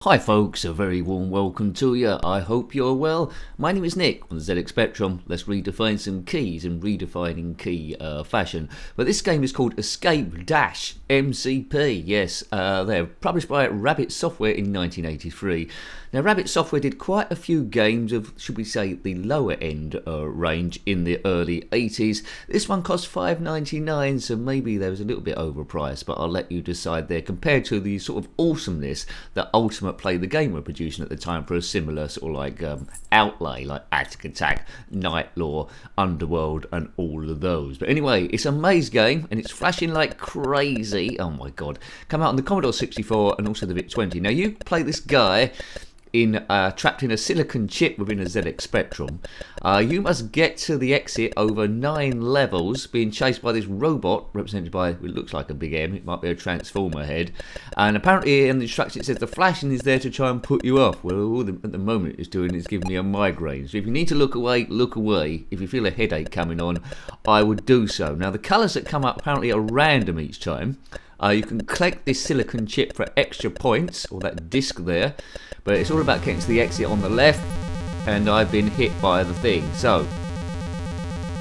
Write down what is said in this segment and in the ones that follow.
Hi folks, a very warm welcome to you. I hope you're well. My name is Nick on the ZxSpectrum. Let's redefine some keys in redefining key fashion. But this game is called Escape-MCP. Yes, they're published by Rabbit Software in 1983. Now Rabbit Software did quite a few games of, should we say, the lower end range in the early 80s. This one cost $5.99, so maybe there was a little bit overpriced, but I'll let you decide there compared to the sort of awesomeness that Ultimate Play the Game were producing at the time for a similar sort of like outlay, like Attic Attack, Night Law, Underworld and all of those. But anyway, it's a maze game and it's flashing like crazy. Oh my god. Come out on the Commodore 64 and also the VIC-20. Now you play this guy trapped in a silicon chip within a ZX Spectrum. You must get to the exit over 9 levels, being chased by this robot represented by, it looks like a big M, it might be a transformer head, and apparently in the instruction it says the flashing is there to try and put you off. Well, all at the moment it's doing is giving me a migraine, so if you need to look away, look away. If you feel a headache coming on, I would do so. Now the colours that come up apparently are random each time. You can collect this silicon chip for extra points, or that disc there, but it's all about getting to the exit on the left, and I've been hit by the thing. So,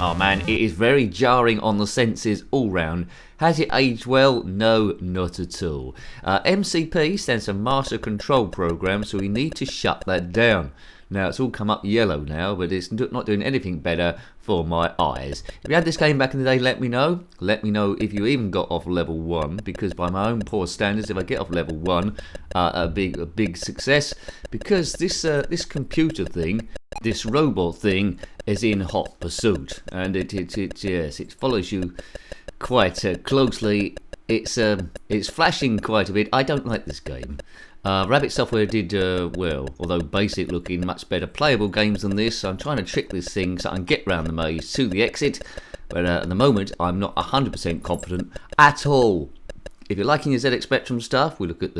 oh man, it is very jarring on the senses all round. Has it aged well? No, not at all. MCP stands for Master Control Program, so we need to shut that down. Now, it's all come up yellow now, but it's not doing anything better for my eyes. If you had this game back in the day, let me know. Let me know if you even got off level 1, because by my own poor standards, if I get off level 1, a big success, because this computer thing, this robot thing, is in hot pursuit, and it follows you quite closely. It's flashing quite a bit. I don't like this game. Rabbit Software did well, although basic looking, much better playable games than this. I'm trying to trick this thing so I can get round the maze to the exit, but at the moment I'm not 100% confident at all. If you're liking your ZX Spectrum stuff, we look at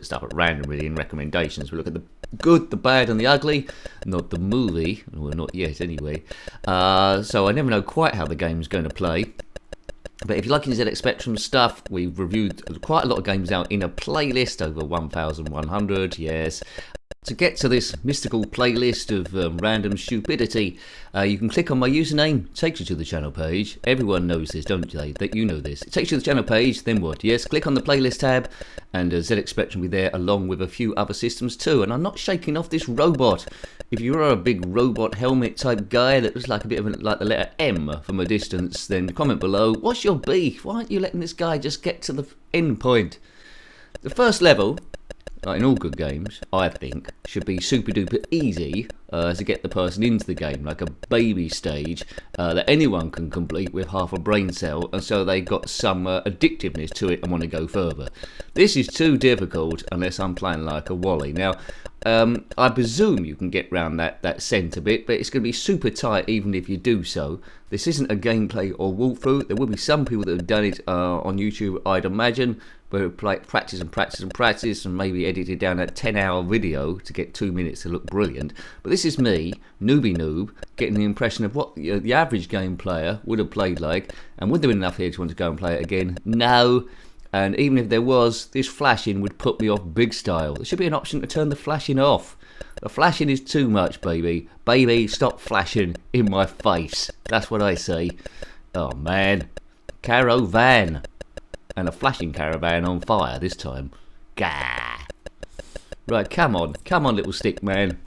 stuff at random really in recommendations. We look at the good, the bad and the ugly, not the movie, well not yet anyway. So I never know quite how the game's going to play. But if you're liking ZX Spectrum stuff, we've reviewed quite a lot of games out in a playlist, over 1,100, yes. To get to this mystical playlist of random stupidity, you can click on my username. It takes you to the channel page. Everyone knows this, don't they? That you know this. It takes you to the channel page, then what? Yes, click on the playlist tab, and ZX Spectrum will be there along with a few other systems too. And I'm not shaking off this robot. If you're a big robot helmet type guy that looks like a bit of like the letter M from a distance, then comment below. What's your beef? Why aren't you letting this guy just get to the end point? The first level, in all good games, I think, should be super duper easy to get the person into the game, like a baby stage that anyone can complete with half a brain cell, and so they got some addictiveness to it and want to go further. This is too difficult unless I'm playing like a Wally. Now, I presume you can get round that centre bit, but it's going to be super tight even if you do so. This isn't a gameplay or walkthrough. There will be some people that have done it on YouTube, I'd imagine, where practice and maybe edited down a 10-hour video to get 2 minutes to look brilliant. But this is me, newbie noob, getting the impression of what the average game player would have played like. And would there be enough here to want to go and play it again? No. And even if there was, this flashing would put me off big style. There should be an option to turn the flashing off. The flashing is too much, baby. Baby, stop flashing in my face. That's what I say. Oh man. Caravan. And a flashing caravan on fire this time. Gah. Right, come on, little stick man.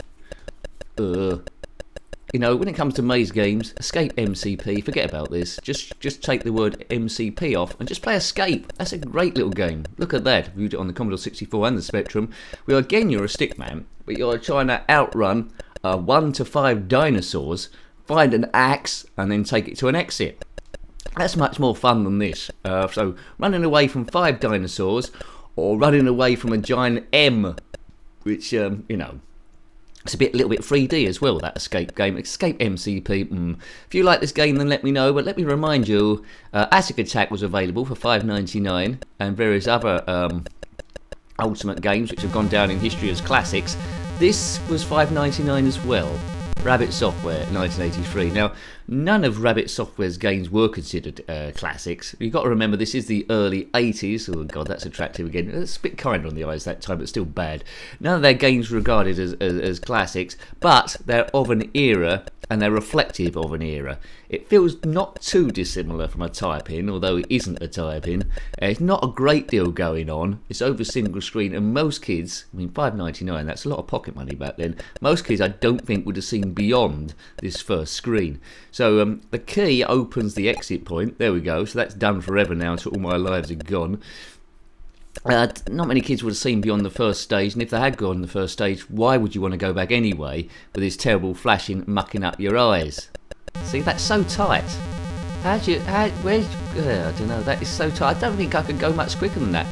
You know, when it comes to maze games, Escape-MCP, forget about this. Just take the word MCP off and just play Escape. That's a great little game. Look at that. Viewed it on the Commodore 64 and the Spectrum. Well, again, you're a stick man, but you're trying to outrun 1 to 5 dinosaurs, find an axe, and then take it to an exit. That's much more fun than this. So running away from 5 dinosaurs, or running away from a giant M, which you know, it's a little bit 3D as well, that escape game. Escape-MCP. If you like this game, then let me know. But let me remind you, Attic Attack was available for $5.99, and various other Ultimate games which have gone down in history as classics. This was $5.99 as well. Rabbit Software, 1983. Now, none of Rabbit Software's games were considered classics. You've got to remember this is the early 80s. Oh god, that's attractive again. It's a bit kind on the eyes that time, but still bad. None of their games were regarded as classics, but they're of an era, and they're reflective of an era. It feels not too dissimilar from a type-in, although it isn't a type-in. It's not a great deal going on. It's over single screen, and most kids, I mean $5.99, that's a lot of pocket money back then. Most kids I don't think would have seen beyond this first screen. So the key opens the exit point. There we go. So that's done forever now until all my lives are gone. Not many kids would have seen beyond the first stage, and if they had gone the first stage, why would you want to go back anyway with this terrible flashing mucking up your eyes? See, that's so tight. I don't know, that is so tight. I don't think I could go much quicker than that.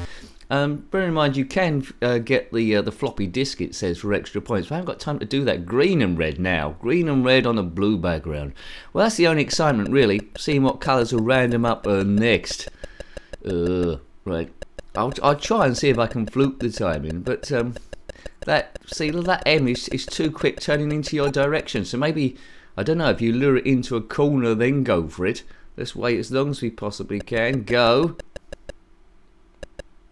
Bear in mind, you can get the floppy disk, it says, for extra points, but I haven't got time to do that. Green and red now. Green and red on a blue background. Well, that's the only excitement, really, seeing what colours will random up next. Right. I'll try and see if I can fluke the timing, but that M is too quick turning into your direction. So maybe, I don't know, if you lure it into a corner, then go for it. Let's wait as long as we possibly can. Go.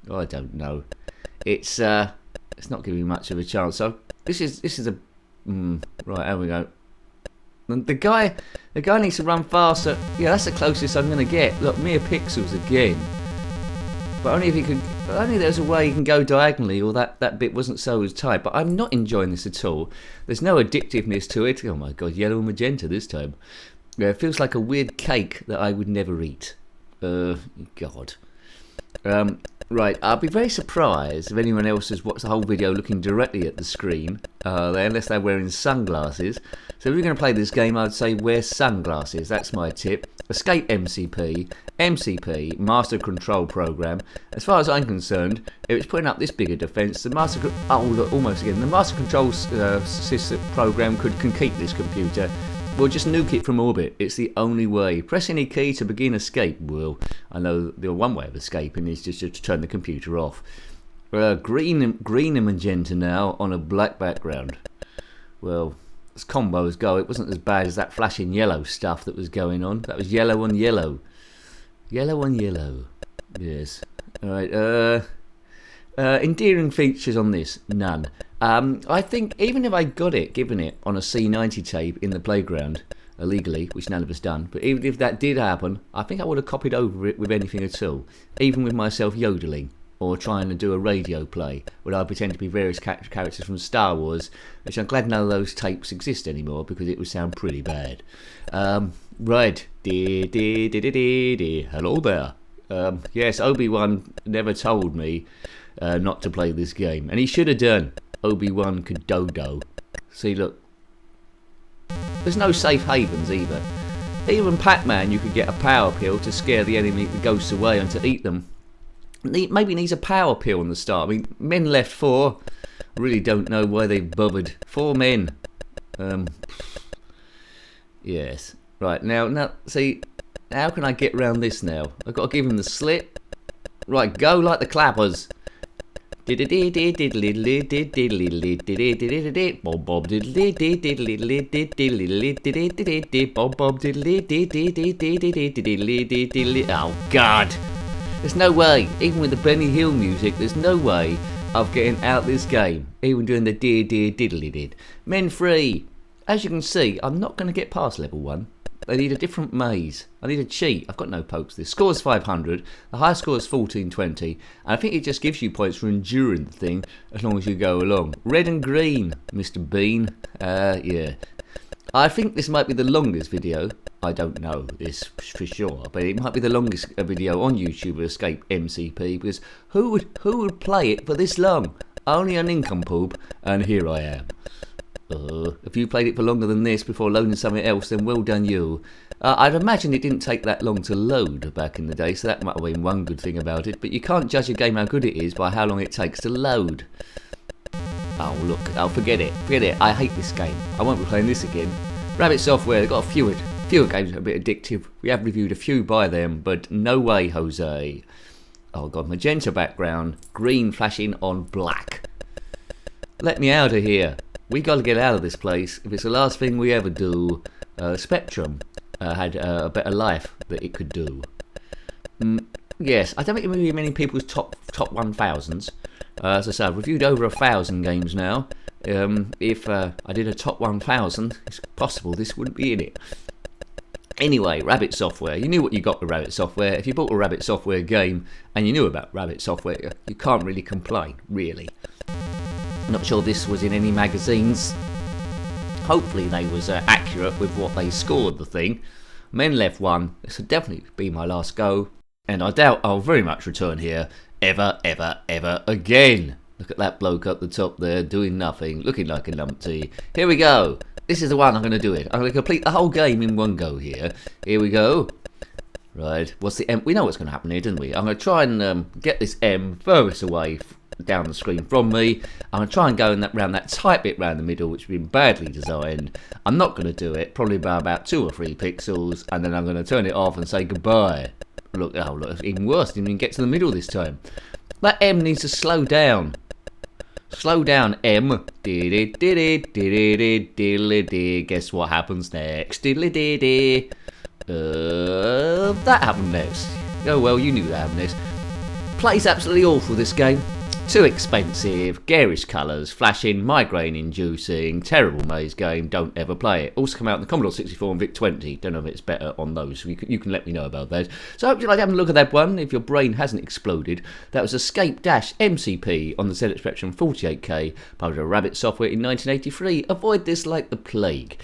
Oh, I don't know. It's not giving me much of a chance. So this is a right. There we go. The guy needs to run faster. Yeah, that's the closest I'm gonna get. Look, mere pixels again. But only if you could. Only there's a way you can go diagonally, or that bit wasn't so as tight. But I'm not enjoying this at all. There's no addictiveness to it. Oh my god, yellow and magenta this time. Yeah, it feels like a weird cake that I would never eat. God. Right, I'll be very surprised if anyone else has watched the whole video looking directly at the screen, unless they're wearing sunglasses. So if you're going to play this game, I'd say wear sunglasses. That's my tip. Escape-MCP, MCP, Master Control Program. As far as I'm concerned, if it's putting up this bigger defence, the Master Control System program can keep this computer. Well, just nuke it from orbit. It's the only way. Press any key to begin escape. Well, I know the one way of escaping is just to turn the computer off. Green and magenta now on a black background. Well, as combos go, it wasn't as bad as that flashing yellow stuff that was going on. That was yellow on yellow. Yellow on yellow. Yes. Alright, endearing features on this, none. I think even if I got it, given it on a C90 tape in the playground, illegally, which none of us done, but even if that did happen, I think I would have copied over it with anything at all, even with myself yodeling, or trying to do a radio play, where I pretend to be various characters from Star Wars, which I'm glad none of those tapes exist anymore, because it would sound pretty bad. Right, hello there. Yes, Obi-Wan never told me not to play this game, and he should have done. Obi-Wan Kododo. See, look. There's no safe havens either. Even Pac-Man, you could get a power pill to scare the enemy, the ghosts away, and to eat them. Maybe needs a power pill on the start. I mean, men left 4. Really don't know why they bothered. 4 men. Yes. Right, now, see, how can I get round this now? I've got to give him the slit. Right, go like the clappers. Bob bob oh god, there's no way, even with the Benny Hill music, there's no way of getting out this game, even doing the diddly did. Men free. As you can see, I'm not going to get past level 1. I need a different maze. I need a cheat. I've got no pokes. The score's 500. The high score is 1420. And I think it just gives you points for enduring the thing as long as you go along. Red and green, Mr. Bean. Yeah. I think this might be the longest video. I don't know this for sure, but it might be the longest video on YouTube of Escape-MCP, because who would play it for this long? Only an nincompoop, and here I am. If you played it for longer than this before loading something else, then well done you. I'd imagine it didn't take that long to load back in the day, so that might have been one good thing about it, but you can't judge a game how good it is by how long it takes to load. Oh look, forget it, I hate this game. I won't be playing this again. Rabbit Software, they've got a few games that are a bit addictive. We have reviewed a few by them, but no way, Jose. Oh god, magenta background, green flashing on black. Let me out of here. We got to get out of this place. If it's the last thing we ever do, Spectrum had a better life that it could do. Yes, I don't think it will be many people's top 1000s. As I say, I've reviewed over 1,000 games now. If I did a top 1000, it's possible this wouldn't be in it. Anyway, Rabbit Software. You knew what you got with Rabbit Software. If you bought a Rabbit Software game and you knew about Rabbit Software, you can't really complain, really. Not sure this was in any magazines. Hopefully they was accurate with what they scored the thing. Men Left 1. This would definitely be my last go. And I doubt I'll very much return here ever again. Look at that bloke up the top there doing nothing, looking like a numpty. Here we go. This is the one I'm going to do it. I'm going to complete the whole game in one go here. Here we go. Right, what's the M? We know what's going to happen here, didn't we? I'm going to try and get this M furthest away down the screen from me. I'm going to try and go in round that tight bit round the middle, which has been badly designed. I'm not going to do it, probably by about 2 or 3 pixels, and then I'm going to turn it off and say goodbye. Look, oh look, it's even worse. Didn't even get to the middle this time. That M needs to slow down. Slow down, M. Guess what happens next? That happened next. Oh well, you knew that happened next. Play's absolutely awful, this game. Too expensive, garish colours, flashing, migraine inducing, terrible maze game, don't ever play it. Also come out in the Commodore 64 and VIC-20, don't know if it's better on those, so you can let me know about that. So I hope you like having a look at that one, if your brain hasn't exploded. That was Escape-MCP on the zxspectrum 48K, published by Rabbit Software in 1983. Avoid this like the plague.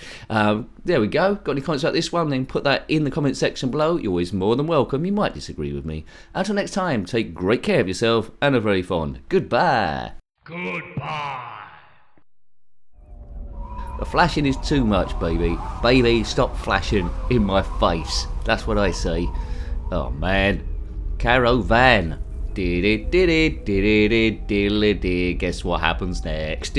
There we go. Got any comments about this one? Then put that in the comment section below. You're always more than welcome. You might disagree with me. Until next time, take great care of yourself and are very fond. Goodbye. Goodbye. The flashing is too much, baby. Baby, stop flashing in my face. That's what I say. Oh man. Caravan. Guess what happens next?